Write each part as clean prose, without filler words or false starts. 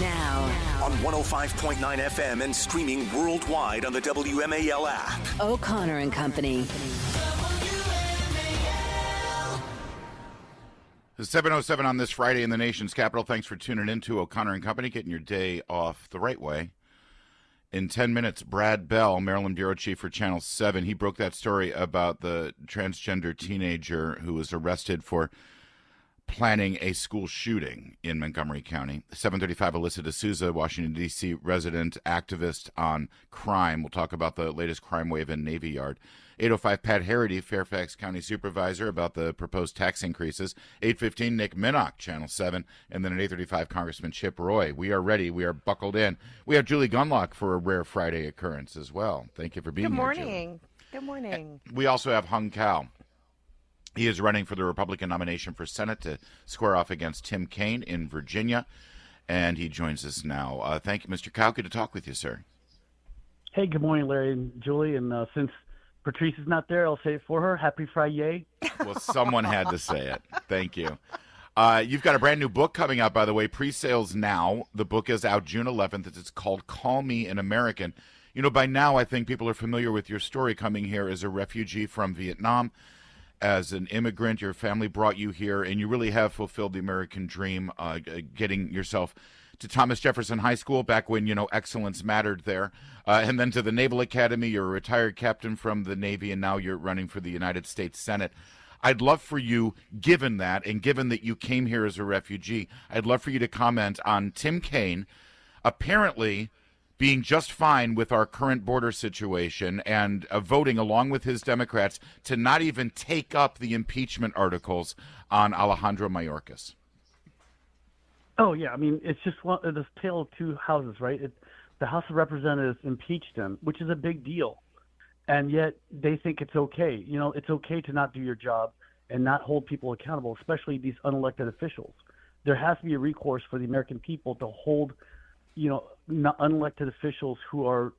Now. On 105.9 FM and streaming worldwide on the WMAL app. O'Connor and Company. It's 7:07 on this Friday in the nation's capital. Thanks for tuning in to O'Connor and Company, getting your day off the right way. In 10 minutes, Brad Bell, Maryland Bureau Chief for Channel 7, he broke that story about the transgender teenager who was arrested for planning a school shooting in Montgomery County. 7:35, ELISSA DeSOUZA, Washington, D.C. resident, activist on crime. We'll talk about the latest crime wave in Navy Yard. 8:05, Pat Harity, Fairfax County Supervisor, about the proposed tax increases. 8:15, Nick Minnock, Channel 7. And then at 8:35, Congressman Chip Roy. We are ready. We are buckled in. We have Julie Gunlock for a rare Friday occurrence as well. Thank you for being here, Julie. Good morning. Good morning. We also have Hung Cao. He is running for the Republican nomination for Senate to square off against Tim Kaine in Virginia, and he joins us now. Thank you, Mr. Cao. Good to talk with you, sir. Hey, good morning, Larry and Julie. And since Patrice is not there, I'll say it for her. Happy Friday. Well, someone had to say it. Thank you. You've got a brand new book coming out, by the way, pre-sales now. The book is out June 11th. It's called Call Me an American. You know, by now I think people are familiar with your story, coming here as a refugee from Vietnam. As an immigrant, your family brought you here, and you really have fulfilled the American dream, getting yourself to Thomas Jefferson High School back when, you know, excellence mattered there, and then to the Naval Academy. You're a retired captain from the Navy, and now you're running for the United States Senate. I'd love for you, given that, and given that you came here as a refugee, I'd love for you to comment on Tim Kaine apparently being just fine with our current border situation and voting along with his Democrats to not even take up the impeachment articles on Alejandro Mayorkas. Oh, yeah. I mean, it's just this tale of two houses, right? The House of Representatives impeached him, which is a big deal. And yet they think it's okay. You know, it's okay to not do your job and not hold people accountable, especially these unelected officials. There has to be a recourse for the American people to hold, you know, unelected officials who are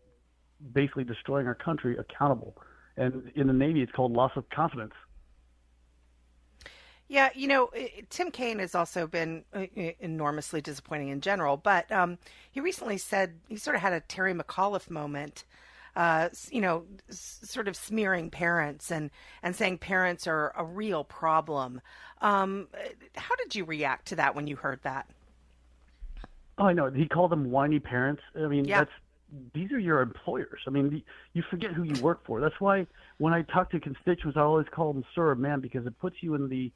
basically destroying our country accountable. And in the Navy, it's called loss of confidence. Yeah, you know, Tim Kaine has also been enormously disappointing in general, but he recently said he sort of had a Terry McAuliffe moment, you know, sort of smearing parents and saying parents are a real problem. How did you react to that when you heard that? Oh, I know. He called them whiny parents. I mean, yeah. These are your employers. I mean, you forget who you work for. That's why when I talk to constituents, I always call them sir or ma'am, because it puts you in the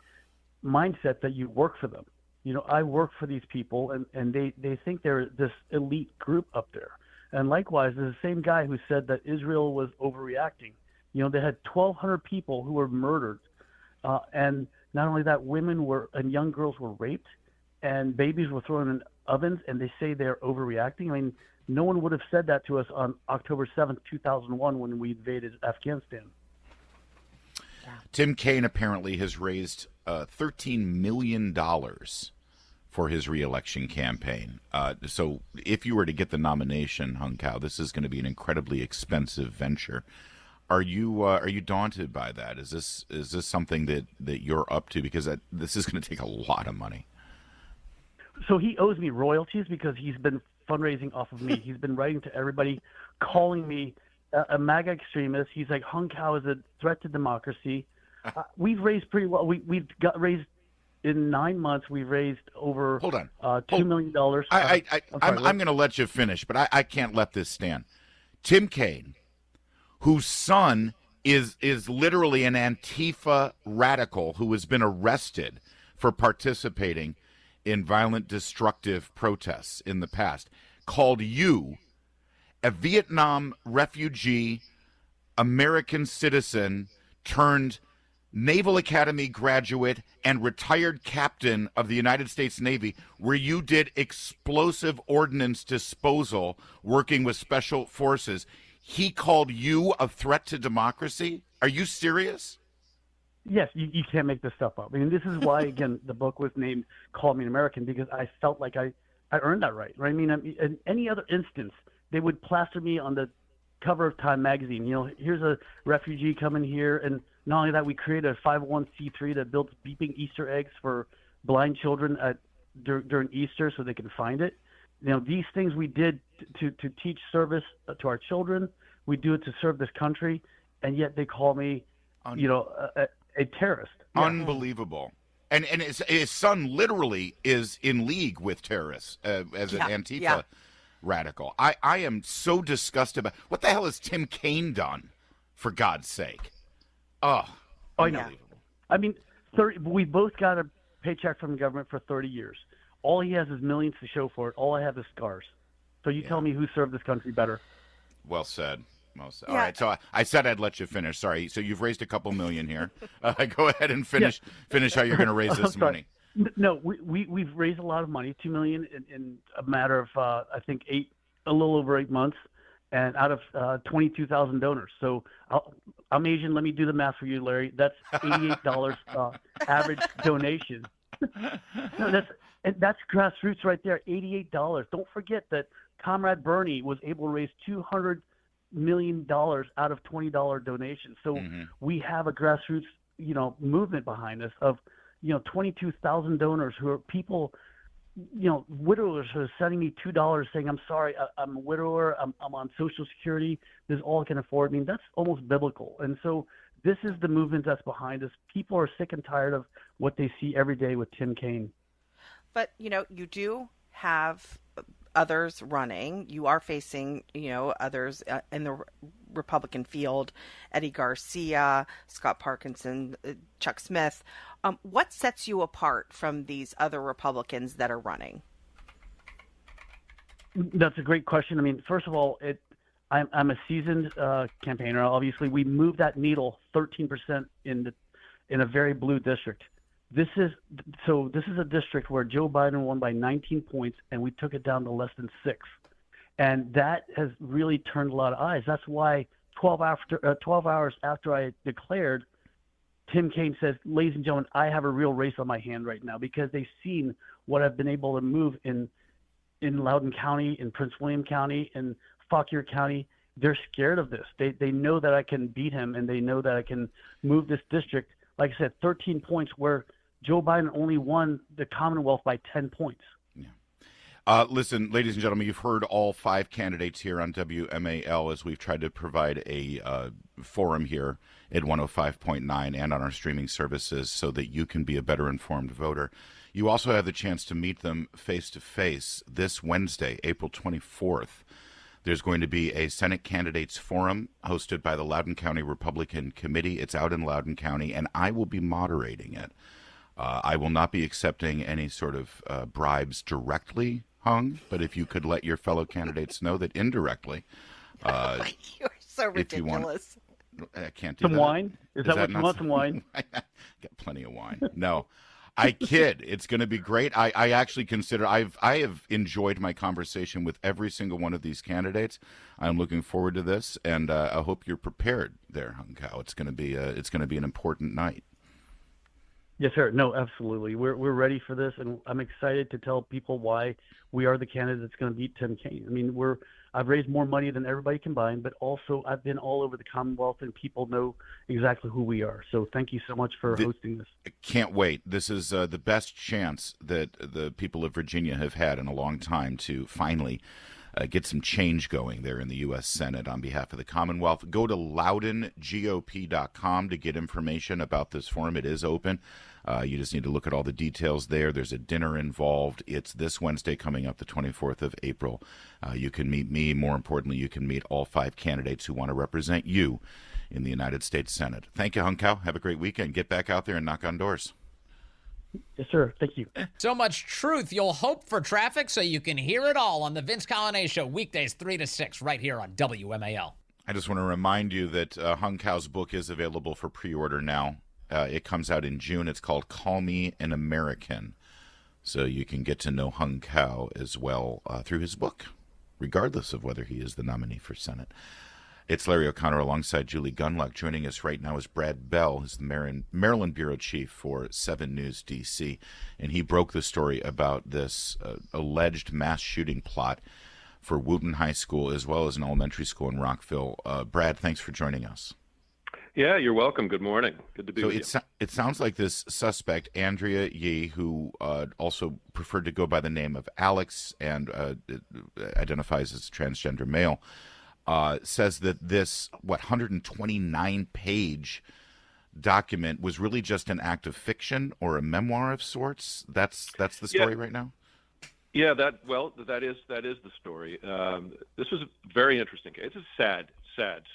mindset that you work for them. You know, I work for these people, and they think they're this elite group up there. And likewise, there's the same guy who said that Israel was overreacting. You know, they had 1,200 people who were murdered. And not only that, women and young girls were raped, and babies were thrown in ovens, and they say they're overreacting. I mean, no one would have said that to us on October 7th, 2001, when we invaded Afghanistan. Tim Kaine apparently has raised $13 million for his reelection campaign. So if you were to get the nomination, Hung Cao, this is going to be an incredibly expensive venture. Are you daunted by that? Is this something that you're up to? Because this is going to take a lot of money. So he owes me royalties because he's been fundraising off of me. He's been writing to everybody, calling me a MAGA extremist. He's like, Hung Cao is a threat to democracy. We've raised pretty well. We've got raised in 9 months. We've raised over $2 million. I'm going to let you finish, but I can't let this stand. Tim Kaine, whose son is literally an Antifa radical who has been arrested for participating in violent, destructive protests in the past, called you, a Vietnam refugee, American citizen, turned Naval Academy graduate and retired captain of the United States Navy, where you did explosive ordnance disposal working with special forces. He called you a threat to democracy? Are you serious? Yes, you can't make this stuff up. I mean, this is why, again, the book was named Call Me an American, because I felt like I earned that right. I mean, in any other instance, they would plaster me on the cover of Time magazine. You know, here's a refugee coming here, and not only that, we created a 501c3 that builds beeping Easter eggs for blind children during Easter so they can find it. These things we did to teach service to our children. We do it to serve this country, and yet they call me, a terrorist. Yeah. Unbelievable. And his son literally is in league with terrorists as an Antifa radical. I am so disgusted by what the hell has Tim Kaine done, for God's sake? Oh, unbelievable. I mean, we both got a paycheck from the government for 30 years. All he has is millions to show for it. All I have is scars. So you tell me who served this country better. Well said. All right, so I said I'd let you finish. Sorry. So you've raised a couple million here. Go ahead and finish how you're going to raise this money. No, we've raised a lot of money, $2 million in a matter of I think a little over 8 months, and out of 22,000 donors. So I'm Asian. Let me do the math for you, Larry. That's $88 average donation. No, that's grassroots right there. $88. Don't forget that Comrade Bernie was able to raise $200 million out of $20 donations. So we have a grassroots, movement behind us of, 22,000 donors who are people, widowers who are sending me $2 saying, I'm sorry, I'm a widower, I'm on Social Security, this is all I can afford. I mean, that's almost biblical. And so this is the movement that's behind us. People are sick and tired of what they see every day with Tim Kaine. But, you do have others running. You are facing, others in the Republican field, Eddie Garcia, Scott Parkinson, Chuck Smith. What sets you apart from these other Republicans that are running? That's a great question. I mean, first of all, I'm a seasoned campaigner. Obviously, we moved that needle 13% in a very blue district. This is a district where Joe Biden won by 19 points, and we took it down to less than 6. And that has really turned a lot of eyes. That's why 12 hours after I declared, Tim Kaine says, ladies and gentlemen, I have a real race on my hand right now, because they've seen what I've been able to move in Loudoun County, in Prince William County, in Fauquier County. They're scared of this. They know that I can beat him, and they know that I can move this district, like I said, 13 points, where Joe Biden only won the Commonwealth by 10 points. Listen, ladies and gentlemen, you've heard all 5 candidates here on WMAL as we've tried to provide a forum here at 105.9 and on our streaming services so that you can be a better informed voter. You also have the chance to meet them face-to-face this Wednesday, April 24th. There's going to be a Senate Candidates Forum hosted by the Loudoun County Republican Committee. It's out in Loudoun County, and I will be moderating it. I will not be accepting any sort of bribes directly, Hung, but if you could let your fellow candidates know that indirectly. You're so ridiculous. I can't do some that. Wine? Is that what you want, some wine? Got plenty of wine. No. I kid. It's going to be great. I actually consider I have enjoyed my conversation with every single one of these candidates. I'm looking forward to this, and I hope you're prepared there, Hung Kao. It's going to be an important night. Yes, sir. No, absolutely. We're ready for this, and I'm excited to tell people why we are the candidate that's going to beat Tim Kaine. I mean, I've raised more money than everybody combined, but also I've been all over the Commonwealth, and people know exactly who we are. So thank you so much for hosting this. I can't wait. This is the best chance that the people of Virginia have had in a long time to finally get some change going there in the U.S. Senate on behalf of the Commonwealth. Go to loudongop.com to get information about this forum. It is open. You just need to look at all the details there. There's a dinner involved. It's this Wednesday coming up, the 24th of April. You can meet me. More importantly, you can meet all 5 candidates who want to represent you in the United States Senate. Thank you, Hung Kao. Have a great weekend. Get back out there and knock on doors. Yes, sir. Thank you. So much truth. You'll hope for traffic so you can hear it all on the Vince Colonnade Show, weekdays 3 to 6, right here on WMAL. I just want to remind you that Hung Kao's book is available for pre-order now. It comes out in June. It's called Call Me an American. So you can get to know Hung Kao as well through his book, regardless of whether he is the nominee for Senate. It's Larry O'Connor alongside Julie Gunlock. Joining us right now is Brad Bell, who's the Maryland Bureau Chief for 7 News DC. And he broke the story about this alleged mass shooting plot for Wooten High School as well as an elementary school in Rockville. Brad, thanks for joining us. Yeah, you're welcome. Good morning. Good to be with you. It sounds like this suspect, Andrea Yee, who also preferred to go by the name of Alex and identifies as a transgender male, says that this, 129-page document was really just an act of fiction or a memoir of sorts. That's the story right now? Yeah, that is the story. This was a very interesting case. It's a sad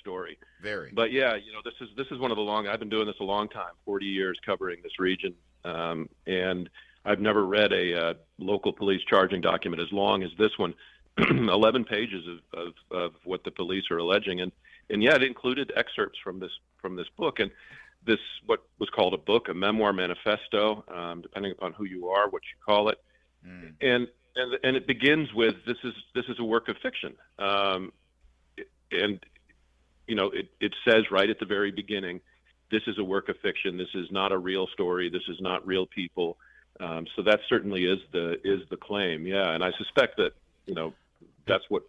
story. Very. But yeah, this is one of the I've been doing this a long time, 40 years covering this region, and I've never read a local police charging document as long as this one. 11 pages of what the police are alleging, and yeah, it included excerpts from this book, and this what was called a book, a memoir manifesto, depending upon who you are, what you call it, and it begins with this is a work of fiction, and it says right at the very beginning, this is a work of fiction. This is not a real story. This is not real people. So that certainly is the claim. Yeah, and I suspect that that's what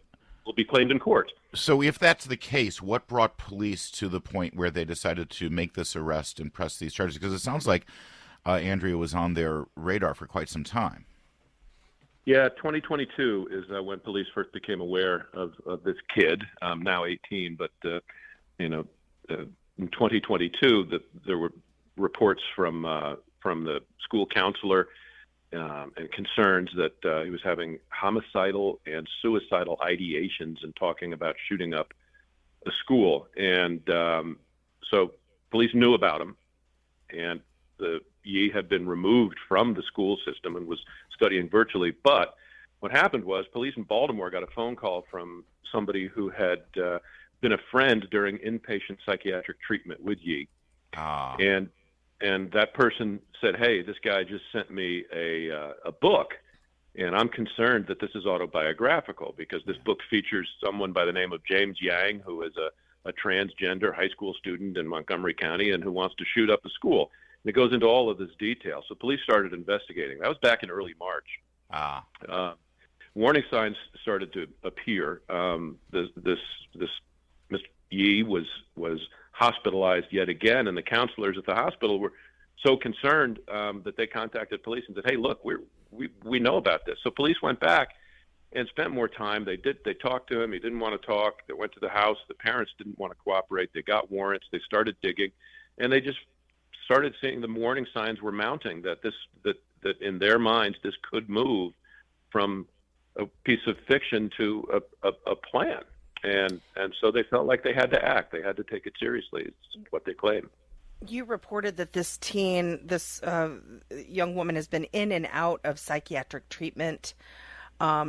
will be claimed in court. So if that's the case, what brought police to the point where they decided to make this arrest and press these charges? Because it sounds like Andrea was on their radar for quite some time. Yeah, 2022 is when police first became aware of this kid, now 18, but in 2022 there were reports from the school counselor and concerns that he was having homicidal and suicidal ideations and talking about shooting up a school. And so police knew about him, and Yee had been removed from the school system and was studying virtually. But what happened was police in Baltimore got a phone call from somebody who had been a friend during inpatient psychiatric treatment with Yee. And that person said, hey, this guy just sent me a book, and I'm concerned that this is autobiographical because this book features someone by the name of James Yang, who is a transgender high school student in Montgomery County and who wants to shoot up a school. And it goes into all of this detail. So police started investigating. That was back in early March. Warning signs started to appear. This Mr. Yee was hospitalized yet again, and the counselors at the hospital were so concerned that they contacted police and said, hey, look, we know about this. So police went back and spent more time. They talked to him. He didn't want to talk. They went to the house. The parents didn't want to cooperate. They got warrants. They started digging, and they just started seeing the warning signs were mounting that that in their minds this could move from a piece of fiction to a plan. And so they felt like they had to act. They had to take it seriously. It's what they claim. You reported that this young woman has been in and out of psychiatric treatment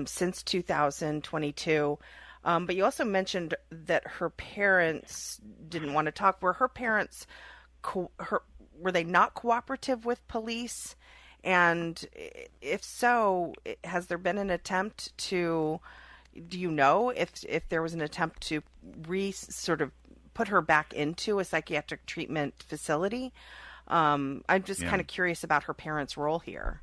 since 2022. But you also mentioned that her parents didn't want to talk. Were her parents, were they not cooperative with police? And if so, has there been an attempt to... Do you know if there was an attempt to sort of put her back into a psychiatric treatment facility? I'm just kind of curious about her parents' role here.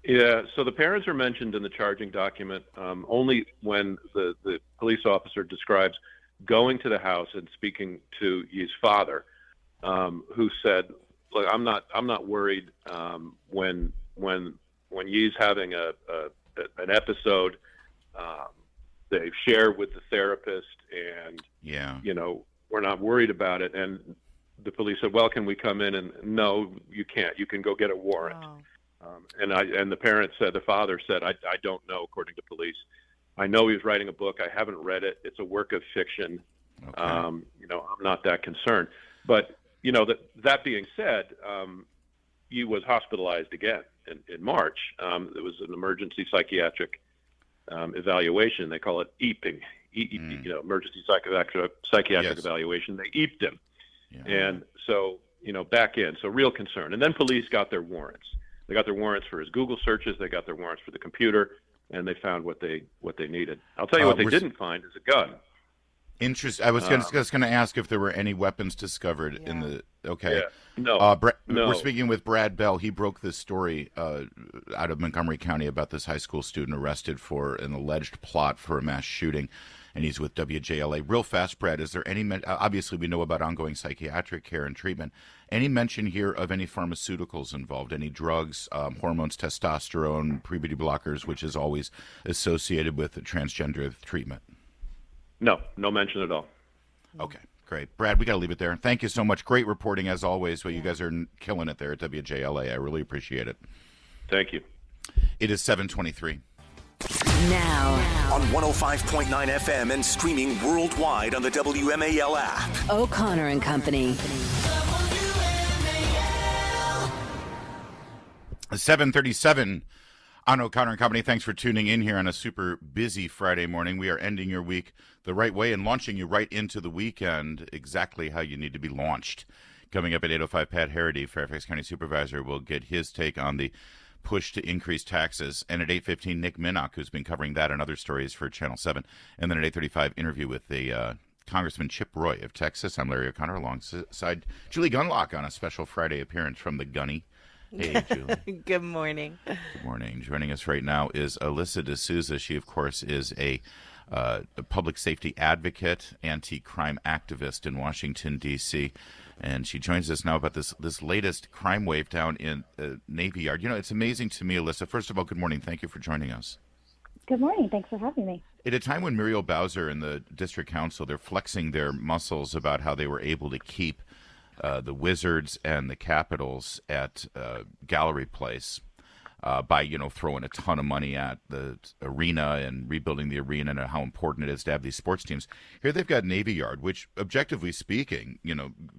Yeah, so the parents are mentioned in the charging document only when the police officer describes going to the house and speaking to Yee's father, who said, "Look, I'm not worried when Yee's having an episode." They share with the therapist, and we're not worried about it. And the police said, "Well, can we come in?" And no, you can't. You can go get a warrant. Oh. And the parent said, the father said, "I don't know." According to police, I know he was writing a book. I haven't read it. It's a work of fiction. Okay. I'm not that concerned. But that being said, he was hospitalized again in March. It was an emergency psychiatric evaluation. They call it EAPing, emergency psychiatric evaluation. They EAPed him. Yeah. And so, back in. So real concern. And then police got their warrants. They got their warrants for his Google searches. They got their warrants for the computer, and they found what they needed. I'll tell you what they didn't find is a gun. Interesting. I was just going to ask if there were any weapons discovered in the. Okay. Yeah. No. No. We're speaking with Brad Bell. He broke this story out of Montgomery County about this high school student arrested for an alleged plot for a mass shooting, and he's with WJLA. Real fast, Brad, is there any, obviously we know about ongoing psychiatric care and treatment, any mention here of any pharmaceuticals involved, any drugs, hormones, testosterone, puberty blockers, which is always associated with the transgender treatment? No mention at all. Okay, great. Brad, we got to leave it there. Thank you so much. Great reporting as always. Well, you guys are killing it there at WJLA. I really appreciate it. Thank you. It is 7:23. Now on 105.9 FM and streaming worldwide on the WMAL app. O'Connor and Company. 7:37 on O'Connor and Company. Thanks for tuning in here on a super busy Friday morning. We are ending your week the right way and launching you right into the weekend exactly how you need to be launched. Coming up at 8:05, Pat Harity, Fairfax County Supervisor, will get his take on the push to increase taxes. And at 8:15, Nick Minnock, who's been covering that and other stories for Channel 7. And then at 8:35, interview with the Congressman Chip Roy of Texas. I'm Larry O'Connor alongside Julie Gunlock on a special Friday appearance from the Gunny. Hey, Julie. Good morning. Good morning. Joining us right now is ELISSA DeSOUZA. She, of course, is a public safety advocate, anti-crime activist in Washington, D.C., and she joins us now about this latest crime wave down in Navy Yard. You know, it's amazing to me, ELISSA. First of all, good morning. Thank you for joining us. Good morning. Thanks for having me. At a time when Muriel Bowser and the district council, they're flexing their muscles about how they were able to keep the Wizards and the Capitals at Gallery Place by, throwing a ton of money at the arena and rebuilding the arena and how important it is to have these sports teams. Here they've got Navy Yard, which, objectively speaking,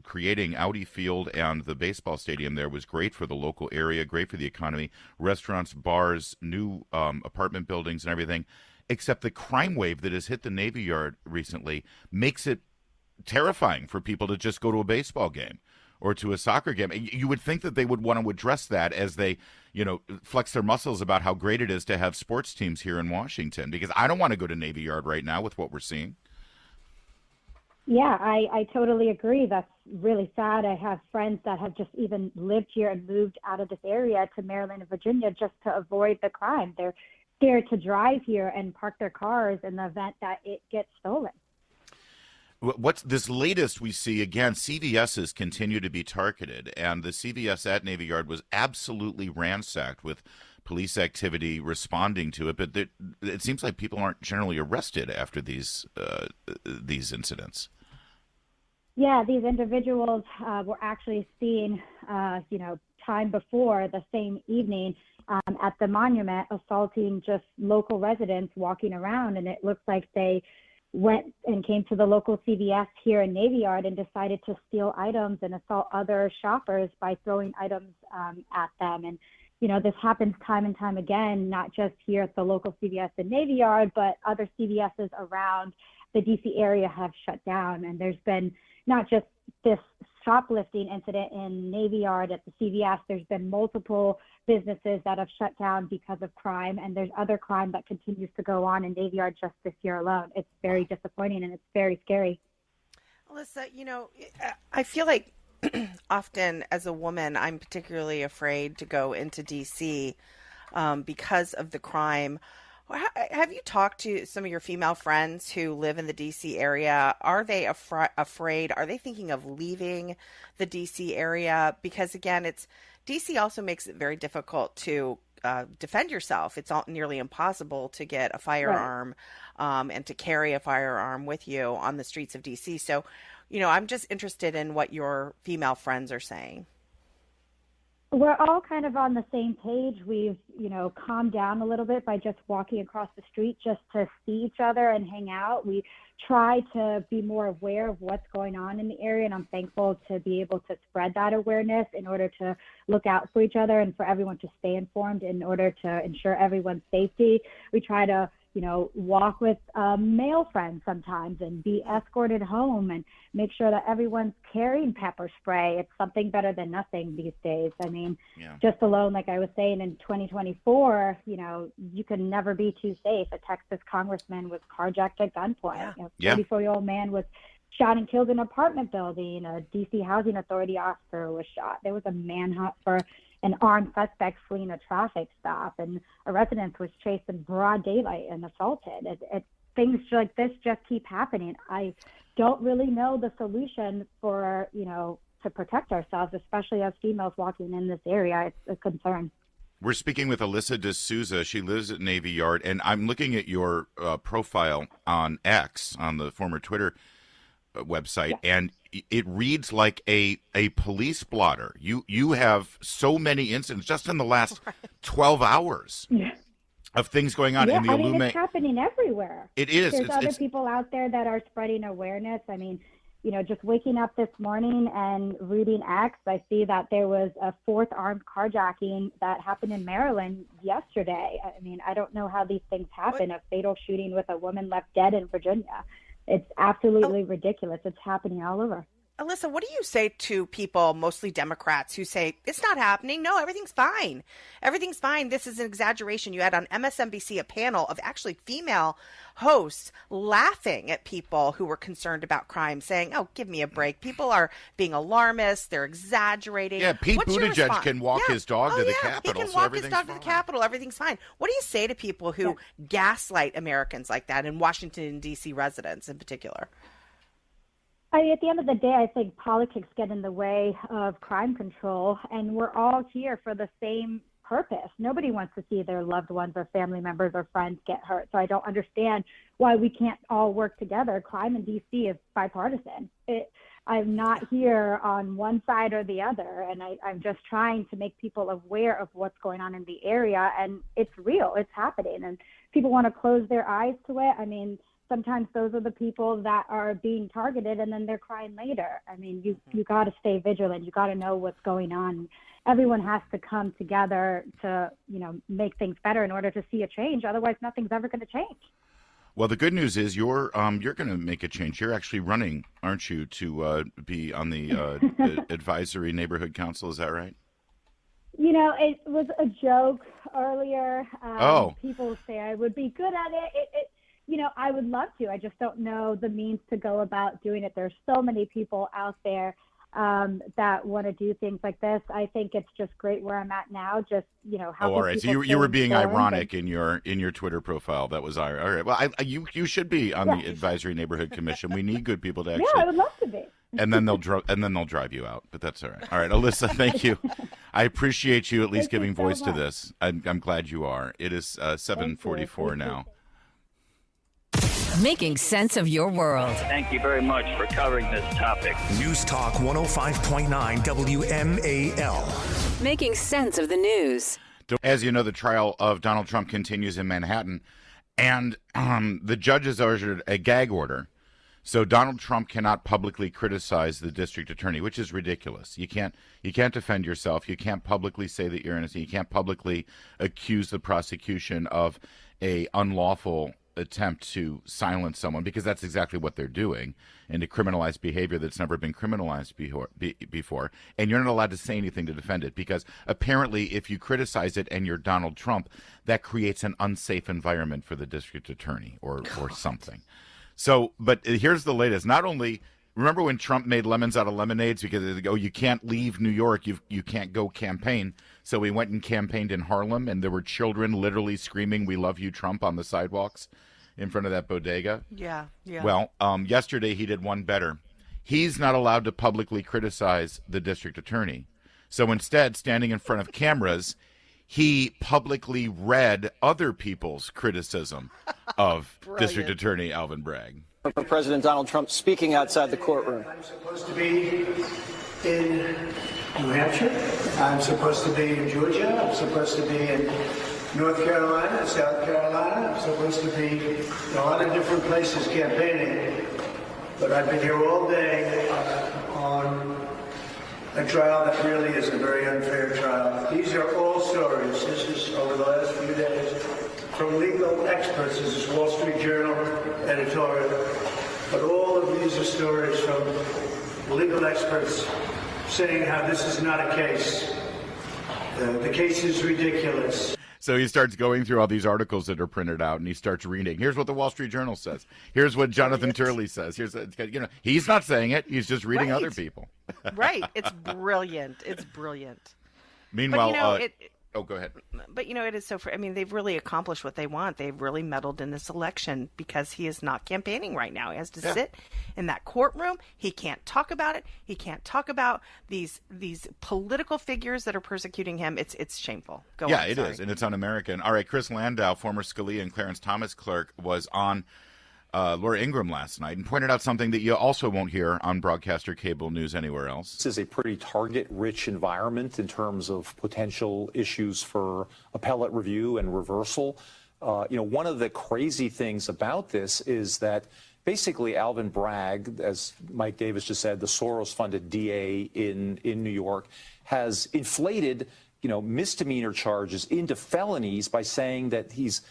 creating Audi Field and the baseball stadium there was great for the local area, great for the economy, restaurants, bars, new apartment buildings and everything, except the crime wave that has hit the Navy Yard recently makes it terrifying for people to just go to a baseball game or to a soccer game. You would think that they would want to address that as they, flex their muscles about how great it is to have sports teams here in Washington, because I don't want to go to Navy Yard right now with what we're seeing. Yeah, I totally agree. That's really sad. I have friends that have just even lived here and moved out of this area to Maryland and Virginia just to avoid the crime. They're scared to drive here and park their cars in the event that it gets stolen. What's this latest we see, again, CVSs continue to be targeted, and the CVS at Navy Yard was absolutely ransacked with police activity responding to it, but it seems like people aren't generally arrested after these incidents. Yeah, these individuals were actually seen, time before the same evening at the monument assaulting just local residents walking around, and it looks like they went and came to the local CVS here in Navy Yard and decided to steal items and assault other shoppers by throwing items at them. And, this happens time and time again, not just here at the local CVS in Navy Yard, but other CVSs around the DC area have shut down. And there's been not just this shoplifting incident in Navy Yard at the CVS, there's been multiple businesses that have shut down because of crime, and there's other crime that continues to go on in Navy Yard just this year alone. It's very disappointing and it's very scary. Alyssa, I feel like often as a woman, I'm particularly afraid to go into DC because of the crime. Have you talked to some of your female friends who live in the DC area? Are they afraid? Are they thinking of leaving the DC area? Because again, DC also makes it very difficult to defend yourself. It's nearly impossible to get a firearm and to carry a firearm with you on the streets of DC. So, I'm just interested in what your female friends are saying. We're all kind of on the same page. We've, calmed down a little bit by just walking across the street just to see each other and hang out. We try to be more aware of what's going on in the area, and I'm thankful to be able to spread that awareness in order to look out for each other and for everyone to stay informed in order to ensure everyone's safety. We try to, walk with male friends sometimes and be escorted home and make sure that everyone's carrying pepper spray. It's something better than nothing these days. I mean, just alone, like I was saying, in 2024, you can never be too safe. A Texas congressman was carjacked at gunpoint. A 44-year-old man was shot and killed in an apartment building. A D.C. Housing Authority officer was shot. There was a manhunt for an armed suspect fleeing a traffic stop, and a resident was chased in broad daylight and assaulted. Things like this just keep happening. I don't really know the solution for, to protect ourselves, especially as females walking in this area. It's a concern. We're speaking with ELISSA DeSOUZA. She lives at Navy Yard, and I'm looking at your profile on X, on the former Twitter website, and it reads like a police blotter. You have so many incidents just in the last 12 hours of things going on in the it's happening everywhere. It is. There's other people out there that are spreading awareness. I mean, just waking up this morning and reading X, I see that there was a fourth armed carjacking that happened in Maryland yesterday. I mean, I don't know how these things happen. A fatal shooting with a woman left dead in Virginia. It's absolutely ridiculous. It's happening all over. ELISSA, what do you say to people, mostly Democrats, who say, it's not happening? No, everything's fine. Everything's fine. This is an exaggeration. You had on MSNBC a panel of actually female hosts laughing at people who were concerned about crime, saying, oh, give me a break. People are being alarmist. They're exaggerating. Yeah, Pete Buttigieg can walk his dog to the Capitol. He can walk his dog to the Capitol. Everything's fine. What do you say to people who gaslight Americans like that, and Washington and D.C. residents in particular? At the end of the day, I think politics get in the way of crime control, and we're all here for the same purpose. Nobody wants to see their loved ones or family members or friends get hurt, so I don't understand why we can't all work together. Crime in D.C. is bipartisan. I'm not here on one side or the other, and I'm just trying to make people aware of what's going on in the area, and it's real. It's happening, and people want to close their eyes to it. I mean, sometimes those are the people that are being targeted, and then they're crying later. I mean, you got to stay vigilant. You got to know what's going on. Everyone has to come together to, make things better in order to see a change. Otherwise, nothing's ever going to change. Well, the good news is you're going to make a change. You're actually running, aren't you, to be on the advisory neighborhood council? Is that right? It was a joke earlier. People say I would be good at it. I would love to. I just don't know the means to go about doing it. There's so many people out there that want to do things like this. I think it's just great where I'm at now. Just how. All right. So you were being ironic in your Twitter profile. That was all right. Well, you should be on the advisory neighborhood commission. We need good people to actually. Yeah, I would love to be. And then they'll drive you out. But that's all right. All right, ELISSA, thank you. I appreciate you at least giving voice to this. I'm glad you are. It is 7:44 now. Making sense of your world. Thank you very much for covering this topic. News Talk 105.9 WMAL. Making sense of the news. As you know, the trial of Donald Trump continues in Manhattan, and the judges ordered a gag order. So Donald Trump cannot publicly criticize the district attorney, which is ridiculous. You can't defend yourself. You can't publicly say that you're innocent. You can't publicly accuse the prosecution of a unlawful attempt to silence someone, because that's exactly what they're doing, and to criminalize behavior that's never been criminalized before. And you're not allowed to say anything to defend it, because apparently if you criticize it and you're Donald Trump, that creates an unsafe environment for the district attorney or something. So, but here's the latest. Not only, remember when Trump made lemons out of lemonades because they go, you can't leave New York, you can't go campaign. So he went and campaigned in Harlem, and there were children literally screaming, "We love you, Trump," on the sidewalks in front of that bodega. Yeah. Well, yesterday he did one better. He's not allowed to publicly criticize the district attorney. So instead, standing in front of cameras, he publicly read other people's criticism of District Attorney Alvin Bragg. President Donald Trump speaking outside the courtroom. I'm supposed to be in New Hampshire. I'm supposed to be in Georgia. I'm supposed to be in North Carolina, South Carolina. I'm supposed to be in a lot of different places campaigning. But I've been here all day on a trial that really is a very unfair trial. These are all stories. This is over the last few days. from legal experts. This is Wall Street Journal editorial. But all of these are stories from legal experts saying how this is not a case. The case is ridiculous. So he starts going through all these articles that are printed out, and he starts reading. Here's what the Wall Street Journal says. Here's what Jonathan Turley says. He's not saying it. He's just reading other people. Right. It's brilliant. It's brilliant. Meanwhile, go ahead. But, it is so, they've really accomplished what they want. They've really meddled in this election because he is not campaigning right now. He has to sit in that courtroom. He can't talk about it. He can't talk about these political figures that are persecuting him. It's shameful. Go on, it is, and it's un-American. All right, Chris Landau, former Scalia and Clarence Thomas clerk, was on Laura Ingraham last night and pointed out something that you also won't hear on broadcaster cable news anywhere else. This is a pretty target-rich environment in terms of potential issues for appellate review and reversal. One of the crazy things about this is that basically Alvin Bragg, as Mike Davis just said, the Soros-funded DA in New York, has inflated misdemeanor charges into felonies by saying that these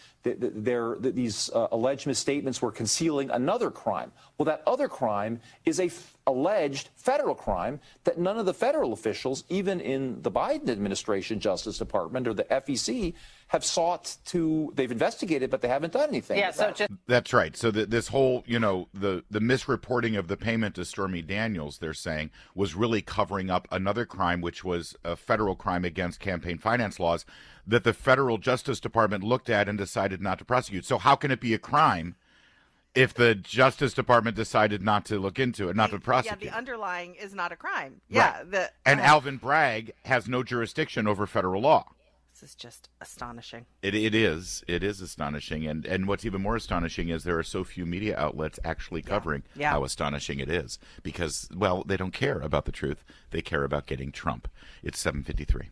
alleged misstatements were concealing another crime. Well, that other crime is a alleged federal crime that none of the federal officials, even in the Biden administration Justice Department or the FEC, have sought to. They've investigated, but they haven't done anything. Yeah, That's right. So this whole, the misreporting of the payment to Stormy Daniels, they're saying, was really covering up another crime, which was a federal crime against campaign finance laws that the federal Justice Department looked at and decided not to prosecute. So how can it be a crime if the Justice Department decided not to look into it, not to prosecute? Yeah, the underlying is not a crime. Right. Yeah. And Alvin Bragg has no jurisdiction over federal law. This is just astonishing. It is. It is astonishing. And what's even more astonishing is there are so few media outlets actually covering how astonishing it is. Because, well, they don't care about the truth. They care about getting Trump. It's 7:53.